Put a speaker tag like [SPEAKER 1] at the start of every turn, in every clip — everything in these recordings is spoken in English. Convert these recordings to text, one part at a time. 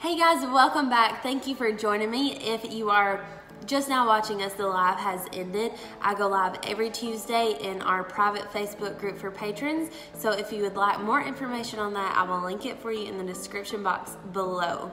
[SPEAKER 1] Hey guys, welcome back. Thank you for joining me. If you are just now watching us, the live has ended. I go live every Tuesday in our private Facebook group for patrons. So if you would like more information on that, I will link it for you in the description box below.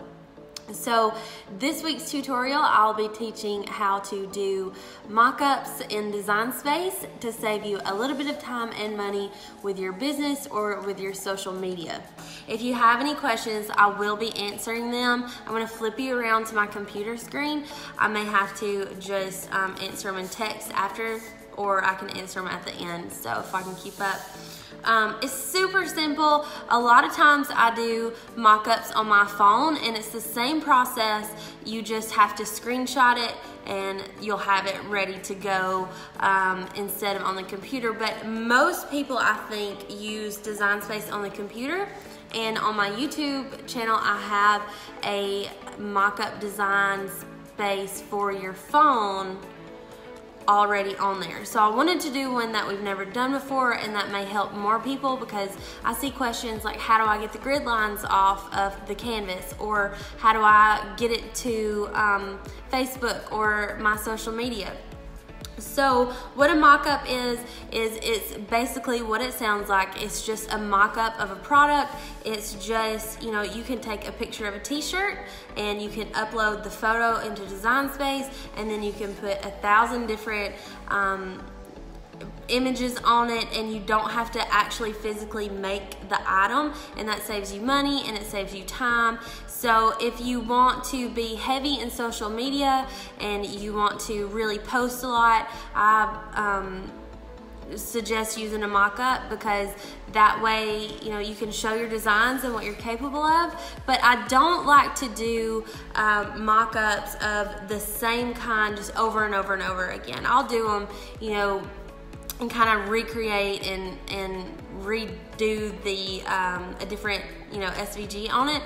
[SPEAKER 1] So this week's tutorial, I'll be teaching how to do mock-ups in Design Space to save you a little bit of time and money with your business or with your social media. If you have any questions, I will be answering them. I'm going to flip you around to my computer screen. I may have to just answer them in text after, or I can answer them at the end, so if I can keep up. It's super simple. A lot of times I do mock-ups on my phone and it's the same process. You just have to screenshot it and you'll have it ready to go instead of on the computer. But most people, I think, use Design Space on the computer. And on my YouTube channel, I have a mock-up Design Space for your phone already on there. So I wanted to do one that we've never done before, and that may help more people, because I see questions like, how do I get the grid lines off of the canvas, or how do I get it to Facebook or my social media. So what a mock-up is it's basically what it sounds like. It's just a mock-up of a product. It's just, you know, you can take a picture of a t-shirt and you can upload the photo into Design Space, and then you can put 1,000 different images on it, and you don't have to actually physically make the item, and that saves you money and it saves you time. So if you want to be heavy in social media and you want to really post a lot, I suggest using a mock-up, because that way, you know, you can show your designs and what you're capable of. But I don't like to do mock-ups of the same kind just over and over and over again. I'll do them, you know, and kind of recreate and redo the a different, you know, SVG on it.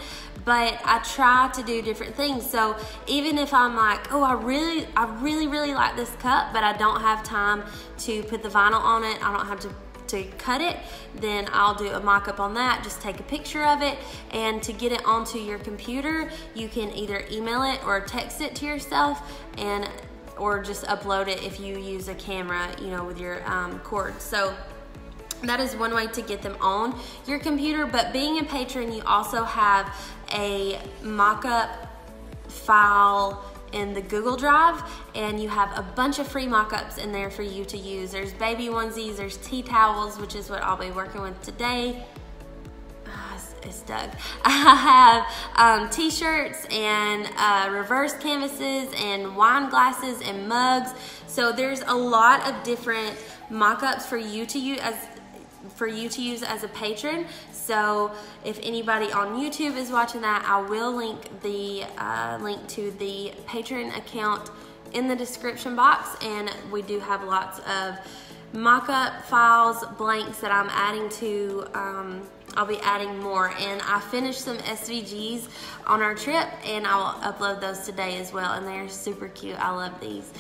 [SPEAKER 1] But I try to do different things. So even if I'm like, oh, I really like this cup, but I don't have time to put the vinyl on it, I don't have to cut it, then I'll do a mock-up on that. Just take a picture of it, and to get it onto your computer, you can either email it or text it to yourself, or just upload it if you use a camera, you know, with your cord. So that is one way to get them on your computer. But being a patron, you also have a mock-up file in the Google Drive, and you have a bunch of free mock-ups in there for you to use. There's baby onesies, there's tea towels, which is what I'll be working with today. It's Doug. I have t-shirts and reverse canvases and wine glasses and mugs. So there's a lot of different mock-ups for you to use as a patron. So if anybody on YouTube is watching that, I will link the link to the patron account in the description box, and we do have lots of mock-up files, blanks that I'm adding to. I'll be adding more, and I finished some SVGs on our trip, and I'll upload those today as well, and they're super cute. I love these.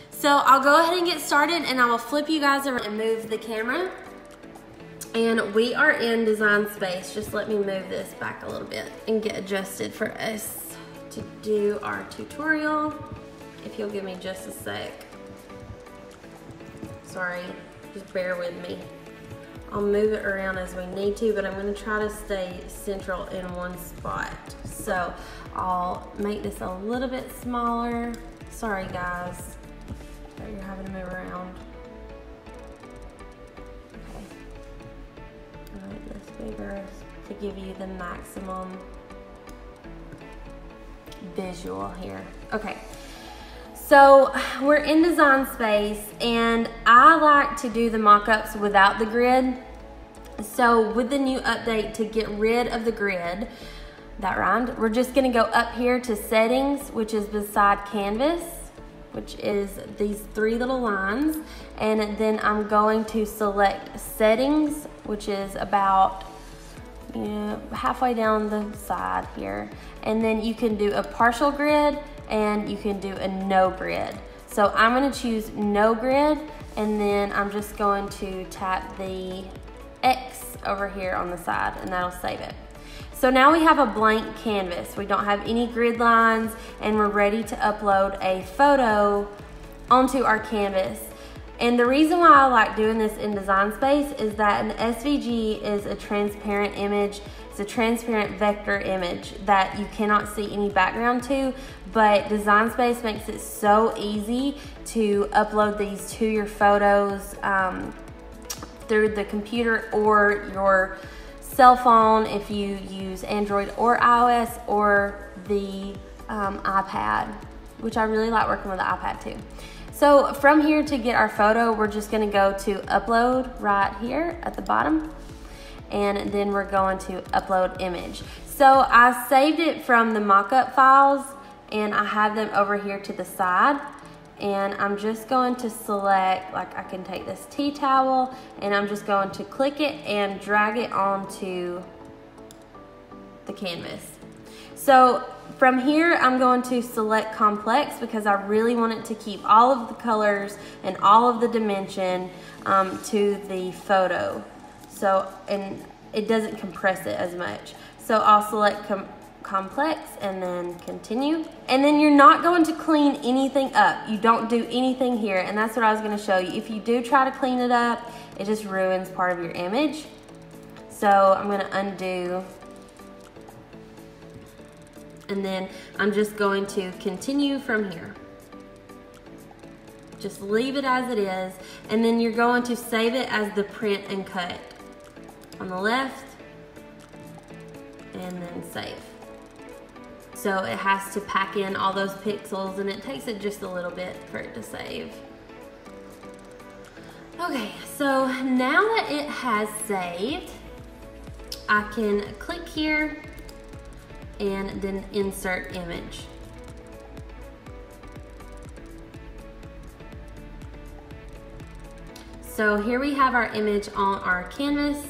[SPEAKER 1] So I'll go ahead and get started, and I will flip you guys around and move the camera. And we are in Design Space. Just let me move this back a little bit and get adjusted for us to do our tutorial. If you'll give me just a sec. Sorry, just bear with me. I'll move it around as we need to, but I'm going to try to stay central in one spot. So I'll make this a little bit smaller. Sorry guys that you're having to move around. Okay. I'll make this bigger to give you the maximum visual here. Okay. So we're in Design Space, and I like to do the mock-ups without the grid. So with the new update to get rid of the grid, that rhymed, we're just gonna go up here to settings, which is beside canvas, which is these three little lines. And then I'm going to select settings, which is about, you know, halfway down the side here. And then you can do a partial grid, and you can do a no grid. So I'm going to choose no grid, and then I'm just going to tap the X over here on the side, and that'll save it. So now we have a blank canvas. We don't have any grid lines, and we're ready to upload a photo onto our canvas. And the reason why I like doing this in Design Space is that an SVG is a transparent image. It's a transparent vector image that you cannot see any background to, but Design Space makes it so easy to upload these to your photos through the computer or your cell phone if you use Android or iOS, or the iPad, which I really like working with the iPad too. So from here, to get our photo, we're just gonna go to upload right here at the bottom, and then we're going to upload image. So I saved it from the mockup files, and I have them over here to the side, and I'm just going to select, like I can take this tea towel, and I'm just going to click it and drag it onto the canvas. So from here, I'm going to select complex because I really want it to keep all of the colors and all of the dimension to the photo. So, and it doesn't compress it as much. So I'll select complex and then continue. And then you're not going to clean anything up. You don't do anything here, and that's what I was going to show you. If you do try to clean it up, it just ruins part of your image. So I'm going to undo. And then I'm just going to continue from here. Just leave it as it is, and then you're going to save it as the print and cut on the left, and then save. So it has to pack in all those pixels, and it takes it just a little bit for it to save. Okay, so now that it has saved, I can click here and then insert image. So here we have our image on our canvas,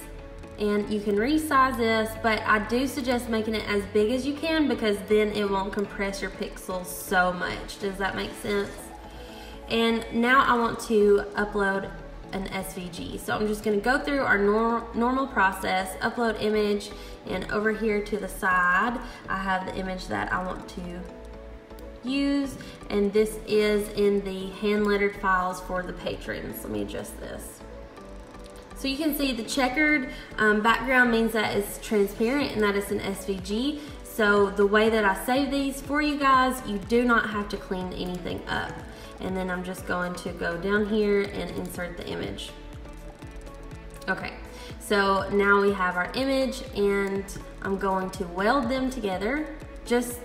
[SPEAKER 1] and you can resize this, but I do suggest making it as big as you can because then it won't compress your pixels so much. Does that make sense? And now I want to upload an SVG. So I'm just going to go through our normal process, upload image, and over here to the side I have the image that I want to use, and this is in the hand lettered files for the patrons. Let me adjust this. So you can see the checkered background means that it's transparent and that it's an SVG. So the way that I save these for you guys, you do not have to clean anything up. And then I'm just going to go down here and insert the image. Okay, so now we have our image, and I'm going to weld them together. Just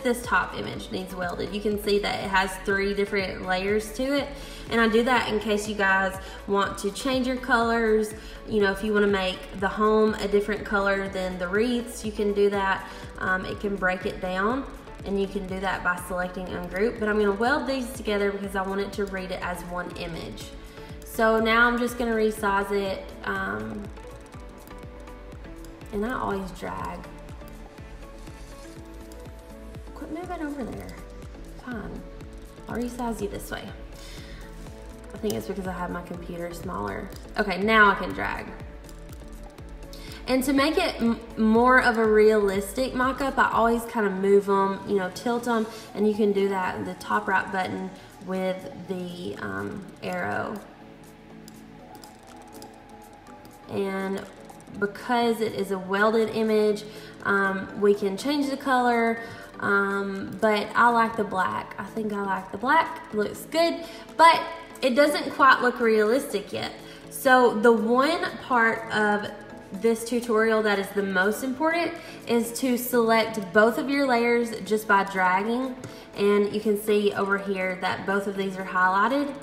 [SPEAKER 1] this top image needs welded. You can see that it has 3 different layers to it, and I do that in case you guys want to change your colors. You know, if you want to make the home a different color than the wreaths, you can do that. It can break it down, and you can do that by selecting ungroup, but I'm going to weld these together because I want it to read it as one image. So now I'm just going to resize it, and I always drag. Quit moving over there. Fine. I'll resize you this way. I think it's because I have my computer smaller. Okay, now I can drag. And to make it more of a realistic mock-up, I always kind of move them, you know, tilt them, and you can do that in the top right button with the arrow. And because it is a welded image, we can change the color, but I like the black. I think I like the black. It looks good, but it doesn't quite look realistic yet. So the one part of this tutorial that is the most important is to select both of your layers just by dragging, and you can see over here that both of these are highlighted.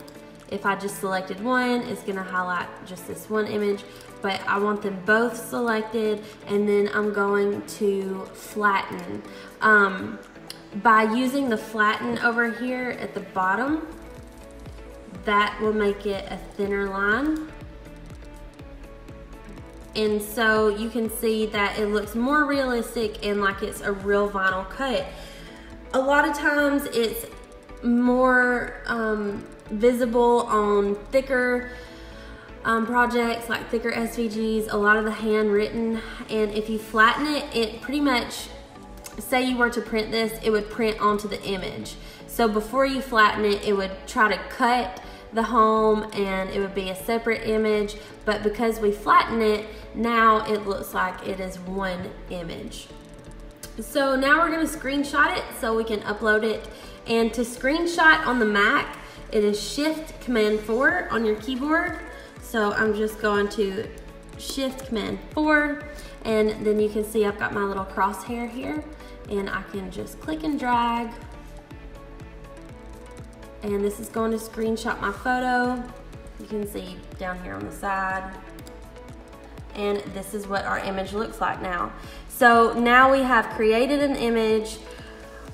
[SPEAKER 1] If I just selected one, it's gonna highlight just this one image, but I want them both selected, and then I'm going to flatten. By using the flatten over here at the bottom, that will make it a thinner line. And so you can see that it looks more realistic and like it's a real vinyl cut. A lot of times it's more visible on thicker projects like thicker SVGs, a lot of the handwritten, and if you flatten it, it pretty much, say you were to print this, it would print onto the image. So before you flatten it, it would try to cut the home and it would be a separate image, but because we flatten it, now it looks like it is one image. So now we're gonna screenshot it so we can upload it. And to screenshot on the Mac, it is Shift-Command-4 on your keyboard. So I'm just going to Shift-Command-4, and then you can see I've got my little crosshair here, and I can just click and drag. And this is going to screenshot my photo. You can see down here on the side. And this is what our image looks like now. So now we have created an image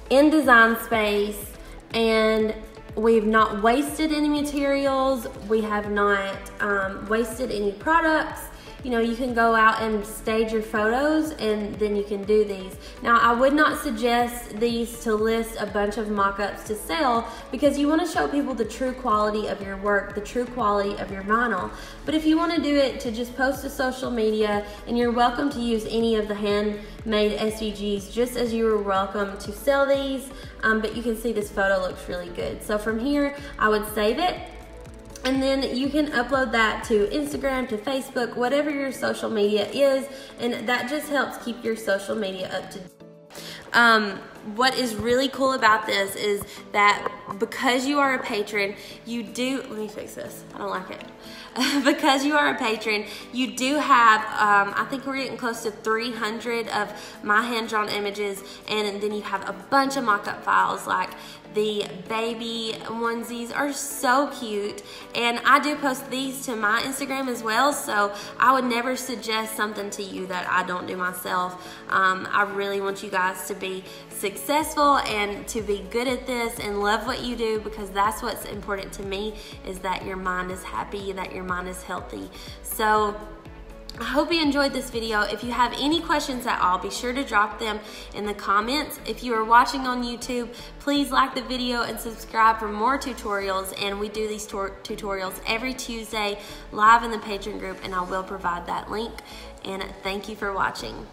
[SPEAKER 1] in Design Space, and we've not wasted any materials. We have not wasted any products. You know, you can go out and stage your photos and then you can do these. Now, I would not suggest these to list a bunch of mock-ups to sell, because you want to show people the true quality of your work, the true quality of your vinyl. But if you want to do it to just post to social media, and you're welcome to use any of the handmade SVGs, just as you are welcome to sell these. But you can see this photo looks really good. So from here, I would save it. And then you can upload that to Instagram, to Facebook, whatever your social media is, and that just helps keep your social media up to date. What is really cool about this is that because you are a patron, you do, let me fix this, I don't like it. Because you are a patron, you do have, I think we're getting close to 300 of my hand-drawn images, and then you have a bunch of mock-up files. Like the baby onesies are so cute, and I do post these to my Instagram as well, so I would never suggest something to you that I don't do myself. I really want you guys to be successful and to be good at this and love what you do, because that's what's important to me, is that your mind is happy, that your mind is healthy. So I hope you enjoyed this video. If you have any questions at all, be sure to drop them in the comments. If you are watching on YouTube, please like the video and subscribe for more tutorials. And we do these tutorials every Tuesday live in the Patreon group, and I will provide that link. And thank you for watching.